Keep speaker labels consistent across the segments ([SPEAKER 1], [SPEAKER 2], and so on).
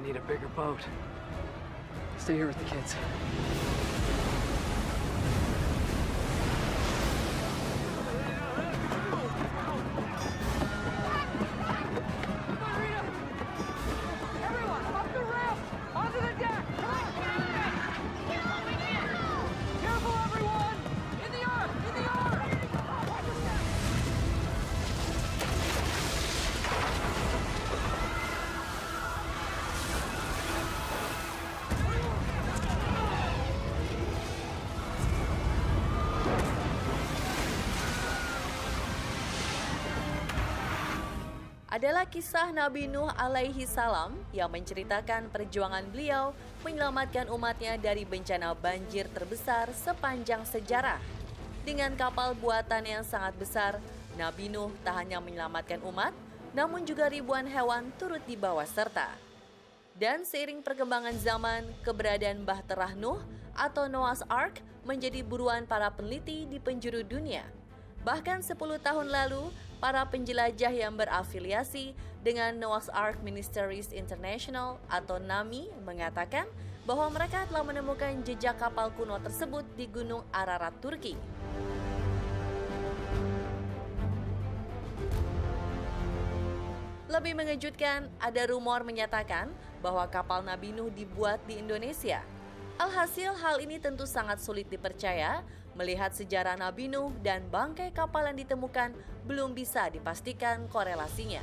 [SPEAKER 1] need a bigger boat. Stay here with the kids.
[SPEAKER 2] Everyone, up the ramp! Onto the deck! Come on! Careful, everyone! In the arm! In the arm! Watch the step!
[SPEAKER 3] Adalah kisah Nabi Nuh alaihi salam yang menceritakan perjuangan beliau menyelamatkan umatnya dari bencana banjir terbesar sepanjang sejarah. Dengan kapal buatan yang sangat besar, Nabi Nuh tak hanya menyelamatkan umat, namun juga ribuan hewan turut dibawa serta. Dan seiring perkembangan zaman, keberadaan Bahtera Nuh atau Noah's Ark menjadi buruan para peneliti di penjuru dunia. Bahkan 10 tahun lalu, para penjelajah yang berafiliasi dengan Noah's Ark Ministries International atau NAMI mengatakan bahwa mereka telah menemukan jejak kapal kuno tersebut di Gunung Ararat, Turki. Lebih mengejutkan, ada rumor menyatakan bahwa kapal Nabi Nuh dibuat di Indonesia. Alhasil hal ini tentu sangat sulit dipercaya melihat sejarah Nabi Nuh dan bangkai kapal yang ditemukan belum bisa dipastikan korelasinya.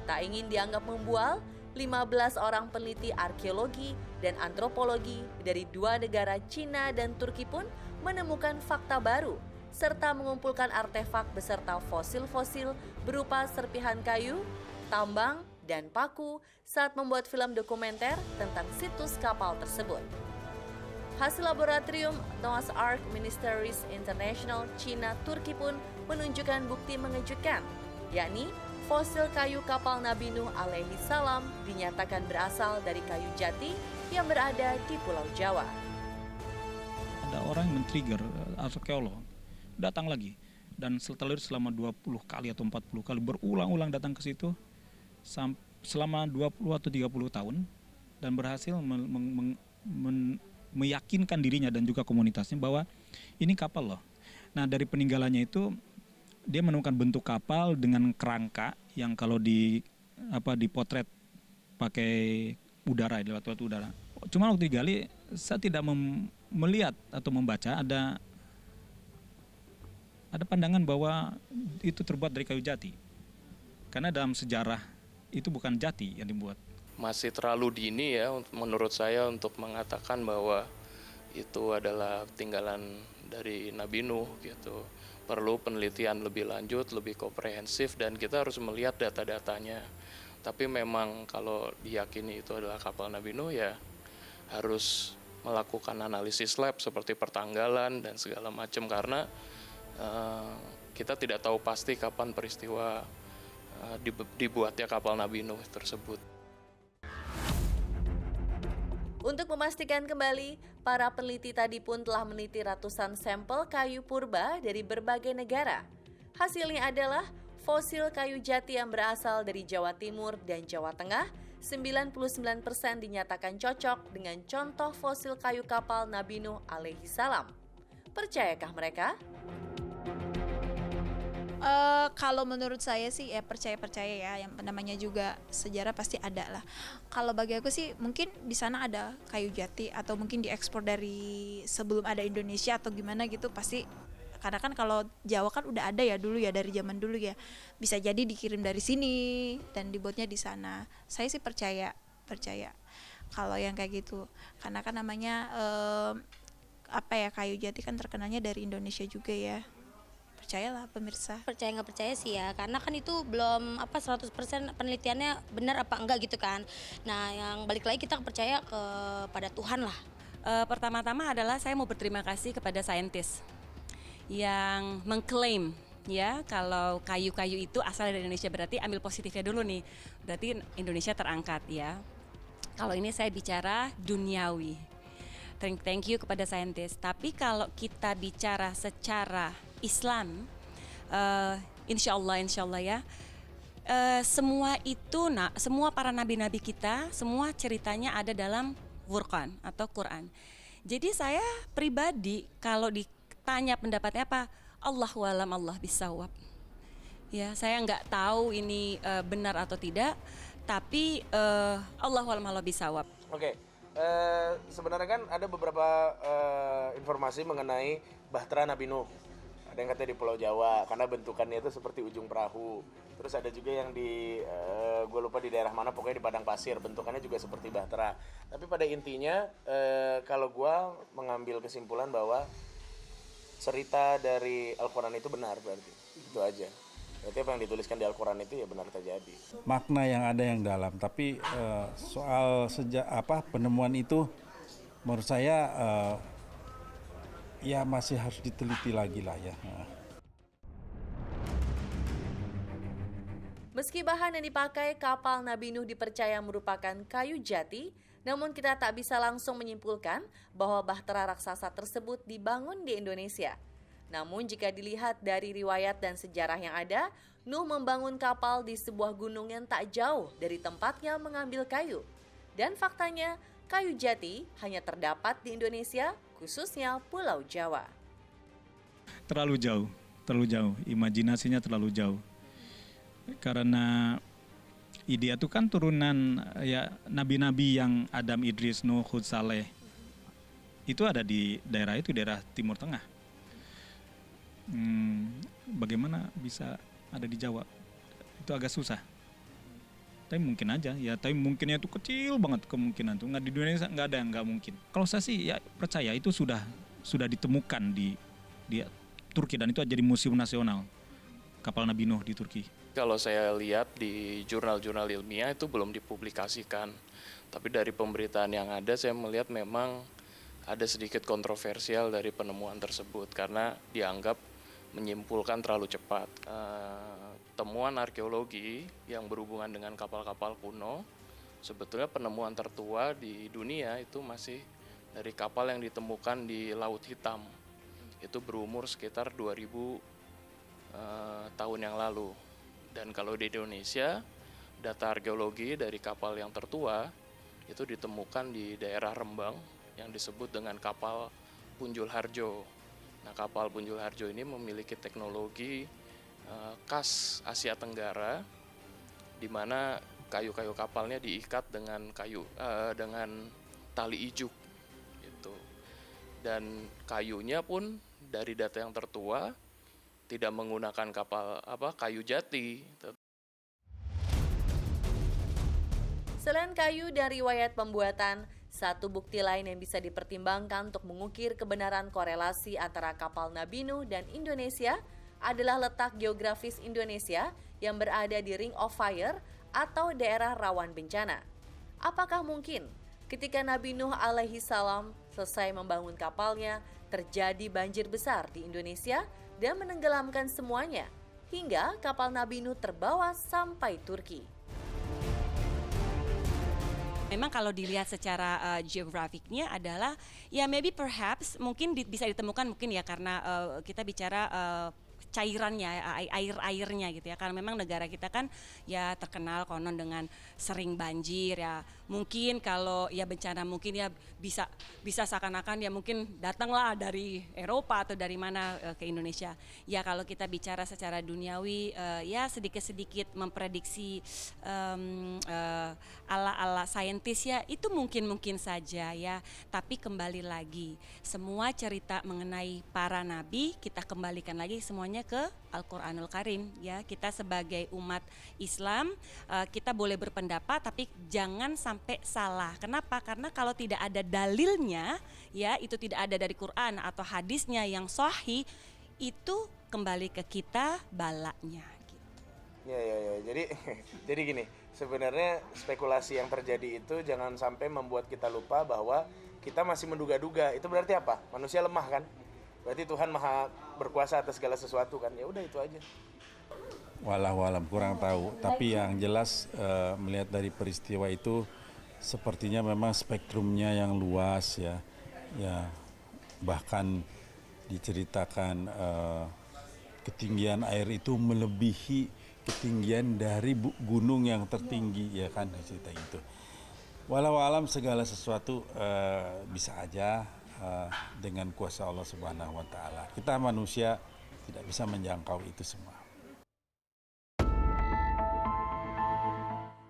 [SPEAKER 3] Tak ingin dianggap membual, 15 orang peneliti arkeologi dan antropologi dari dua negara Cina dan Turki pun menemukan fakta baru serta mengumpulkan artefak beserta fosil-fosil berupa serpihan kayu, tambang, dan paku saat membuat film dokumenter tentang situs kapal tersebut. Hasil laboratorium Noah's Ark Ministries International Cina Turki pun menunjukkan bukti mengejutkan, yakni fosil kayu kapal Nabi Nuh alaihi salam dinyatakan berasal dari kayu jati yang berada di Pulau Jawa.
[SPEAKER 4] Ada orang yang men-trigger arkeolog datang lagi dan setelah itu selama 20 kali atau 40 kali berulang-ulang datang ke situ selama 20 atau 30 tahun dan berhasil meyakinkan dirinya dan juga komunitasnya bahwa ini kapal loh. Nah, dari peninggalannya itu dia menemukan bentuk kapal dengan kerangka yang kalau dipotret pakai udara, lewat udara. Cuma waktu digali saya tidak melihat atau membaca ada pandangan bahwa itu terbuat dari kayu jati. Karena dalam sejarah itu bukan jati yang dibuat.
[SPEAKER 5] Masih terlalu dini ya menurut saya untuk mengatakan bahwa itu adalah tinggalan dari Nabi Nuh gitu. Perlu penelitian lebih lanjut, lebih komprehensif dan kita harus melihat data-datanya. Tapi memang kalau diyakini itu adalah kapal Nabi Nuh ya harus melakukan analisis lab seperti pertanggalan dan segala macam karena kita tidak tahu pasti kapan peristiwa dibuatnya kapal Nabi Nuh tersebut.
[SPEAKER 3] Untuk memastikan kembali, para peneliti tadi pun telah meneliti ratusan sampel kayu purba dari berbagai negara. Hasilnya adalah fosil kayu jati yang berasal dari Jawa Timur dan Jawa Tengah, 99% dinyatakan cocok dengan contoh fosil kayu kapal Nabi Nuh alaihi salam. Percayakah mereka?
[SPEAKER 6] Kalau menurut saya sih ya percaya ya, yang namanya juga sejarah pasti ada lah. Kalau bagi aku sih mungkin di sana ada kayu jati atau mungkin diekspor dari sebelum ada Indonesia atau gimana gitu pasti. Karena kan kalau Jawa kan udah ada ya dulu ya dari zaman dulu ya. Bisa jadi dikirim dari sini dan dibuatnya di sana. Saya sih percaya kalau yang kayak gitu. Karena kan namanya kayu jati kan terkenalnya dari Indonesia juga ya. Percayalah pemirsa.
[SPEAKER 7] Percaya nggak percaya sih ya, karena kan itu belum 100% penelitiannya benar apa enggak gitu kan. Nah, yang balik lagi kita percaya kepada Tuhan lah.
[SPEAKER 8] Pertama-tama adalah saya mau berterima kasih kepada saintis yang mengklaim ya kalau kayu-kayu itu asal dari Indonesia, berarti ambil positifnya dulu nih. Berarti Indonesia terangkat ya. Kalau ini saya bicara duniawi. Thank you kepada saintis. Tapi kalau kita bicara secara Islam, insya Allah ya, semua itu, semua para nabi-nabi kita, semua ceritanya ada dalam Furqan atau Quran. Jadi saya pribadi kalau ditanya pendapatnya apa, Allahu alam Allah bisawab. Ya, saya nggak tahu ini benar atau tidak, tapi Allahu alam Allah bisawab.
[SPEAKER 9] Oke, sebenarnya kan ada beberapa informasi mengenai Bahtera Nabi Nuh. Ada yang katanya di Pulau Jawa, karena bentukannya itu seperti ujung perahu. Terus ada juga yang gue lupa di daerah mana, pokoknya di padang pasir, bentukannya juga seperti Bahtera. Tapi pada intinya, kalau gue mengambil kesimpulan bahwa cerita dari Al-Quran itu benar berarti, itu aja. Berarti apa yang dituliskan di Al-Quran itu ya benar terjadi.
[SPEAKER 10] Makna yang ada yang dalam, tapi soal penemuan itu menurut saya ya masih harus diteliti lagi lah ya.
[SPEAKER 3] Meski bahan yang dipakai kapal Nabi Nuh dipercaya merupakan kayu jati, namun kita tak bisa langsung menyimpulkan bahwa bahtera raksasa tersebut dibangun di Indonesia. Namun jika dilihat dari riwayat dan sejarah yang ada, Nuh membangun kapal di sebuah gunung yang tak jauh dari tempatnya mengambil kayu. Dan faktanya, kayu jati hanya terdapat di Indonesia, khususnya Pulau Jawa.
[SPEAKER 4] Terlalu jauh, imajinasinya terlalu jauh. Karena dia itu kan turunan ya nabi-nabi yang Adam, Idris, Nuh, Hud, Saleh. Itu ada di daerah itu, daerah Timur Tengah. Bagaimana bisa ada di Jawa? Itu agak susah. Tapi mungkin aja, ya. Tapi mungkinnya itu kecil banget kemungkinan tuh. Nggak, di Indonesia nggak ada yang nggak mungkin. Kalau saya sih ya percaya itu sudah ditemukan di Turki, dan itu jadi museum nasional kapal Nabi Nuh di Turki.
[SPEAKER 5] Kalau saya lihat di jurnal-jurnal ilmiah itu belum dipublikasikan. Tapi dari pemberitaan yang ada saya melihat memang ada sedikit kontroversial dari penemuan tersebut karena dianggap menyimpulkan terlalu cepat. Temuan arkeologi yang berhubungan dengan kapal-kapal kuno, sebetulnya penemuan tertua di dunia itu masih dari kapal yang ditemukan di Laut Hitam. Itu berumur sekitar 2000 tahun yang lalu. Dan kalau di Indonesia, data arkeologi dari kapal yang tertua itu ditemukan di daerah Rembang yang disebut dengan kapal Punjul Harjo. Nah, kapal Punjul Harjo ini memiliki teknologi khas Asia Tenggara, di mana kayu-kayu kapalnya diikat dengan dengan tali ijuk, gitu. Dan kayunya pun dari data yang tertua tidak menggunakan kayu jati.
[SPEAKER 3] Selain kayu dan riwayat pembuatan, satu bukti lain yang bisa dipertimbangkan untuk mengukir kebenaran korelasi antara kapal Nabi Nuh dan Indonesia adalah letak geografis Indonesia yang berada di Ring of Fire atau daerah rawan bencana. Apakah mungkin ketika Nabi Nuh alaihi salam selesai membangun kapalnya, terjadi banjir besar di Indonesia dan menenggelamkan semuanya, hingga kapal Nabi Nuh terbawa sampai Turki?
[SPEAKER 8] Memang kalau dilihat secara geografiknya adalah ya maybe perhaps mungkin bisa ditemukan mungkin ya karena kita bicara cairannya, airnya gitu ya, karena memang negara kita kan ya terkenal konon dengan sering banjir ya. Mungkin kalau ya bencana mungkin ya bisa seakan-akan ya mungkin datanglah dari Eropa atau dari mana ke Indonesia. Ya kalau kita bicara secara duniawi ya sedikit-sedikit memprediksi ala-ala saintis ya itu mungkin saja ya. Tapi kembali lagi semua cerita mengenai para nabi kita kembalikan lagi semuanya ke Al-Quranul Karim ya. Kita sebagai umat Islam kita boleh berpendapat tapi jangan sampai salah. Kenapa? Karena kalau tidak ada dalilnya ya, itu tidak ada dari Quran atau hadisnya yang sahih, itu kembali ke kita balanya gitu.
[SPEAKER 9] Ya. Jadi gini, sebenarnya spekulasi yang terjadi itu jangan sampai membuat kita lupa bahwa kita masih menduga-duga. Itu berarti apa? Manusia lemah kan? Berarti Tuhan Maha berkuasa atas segala sesuatu kan? Ya udah itu aja.
[SPEAKER 10] Wallahualam, kurang tahu. Tapi yang jelas melihat dari peristiwa itu sepertinya memang spektrumnya yang luas ya. Ya bahkan diceritakan ketinggian air itu melebihi ketinggian dari gunung yang tertinggi, ya kan, cerita itu. Walau alam segala sesuatu bisa aja dengan kuasa Allah Subhanahu wa taala. Kita manusia tidak bisa menjangkau itu semua.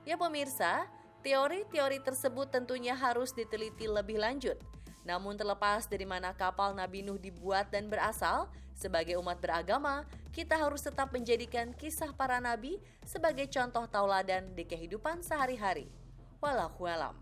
[SPEAKER 3] Ya pemirsa, teori-teori tersebut tentunya harus diteliti lebih lanjut. Namun terlepas dari mana kapal Nabi Nuh dibuat dan berasal, sebagai umat beragama, kita harus tetap menjadikan kisah para nabi sebagai contoh tauladan di kehidupan sehari-hari. Wallahualam.